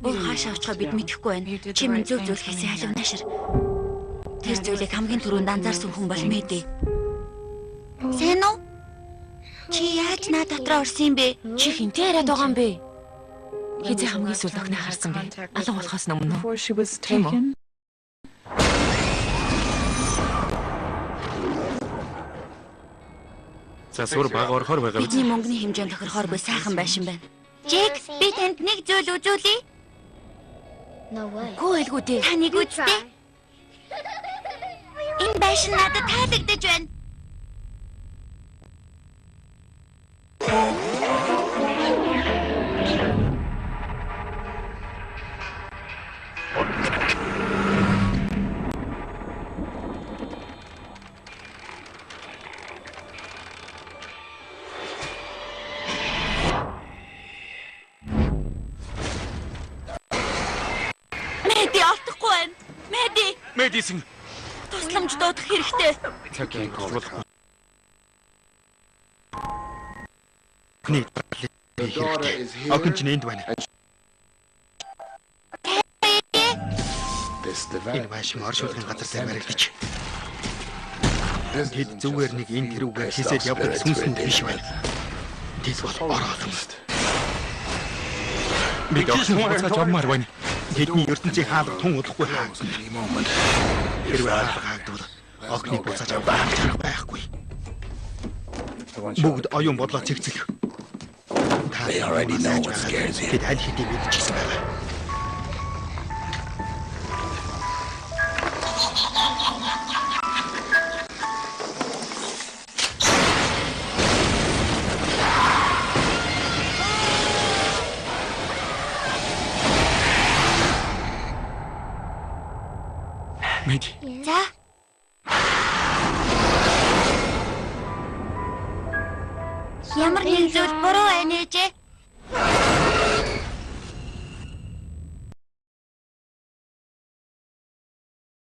Хаашаа очихоо бид мэдэхгүй байна. Чи минь зөв зүйл хийсэн халив нашир. Тэр зүйлийг хамгийн түрүүнд анзаарсан хүн бол Мэдээ. Сайн уу? Чи яаж наа дотроо орсон юм бэ? Чи хинтээ яриад байгаа юм бэ? Хизээ хамгийн сүүл охиноо харсан бэ? Алан болохоос өмнө. Тийм үү? За сур баг орохоор байгаа биз? Бидний мөнгөний хэмжээнд тохирохооргүй сайхан байшин байна. Жек, би танд нэг зүйл үзүүлье. Гүү хэлгүй дээ. Та нэг үзтээ. Энэ байшин надад таалагдж байна. Мэдээ олдохгүй байна. Мэдээсэн. Тусламж дуудах хэрэгтэй. Цагийн болов. Хний хэрэгтэй. Охин чинь энд байна. Энэ байшин оршуулгын газар замаарэгдэж. Тэд зүгээр нэг энэ тэрүүгээр хийсэл явдаг сүнсэн биш байна. Тэд бол ороод. Бид охин буцаж авмаар байна. Тэдний ертөнцийн хаалга тун удахгүй хаа. Хэрвээ хаагдвал охиныг буцаж авах байхгүй. Бүгд оюун бодлоо цэгцэх. They already know what scares you. Тэд аль хэдийн мэдчихсэн байна. Мэдээ. За. Ямар нэг зүйл буруу байна ээжээ.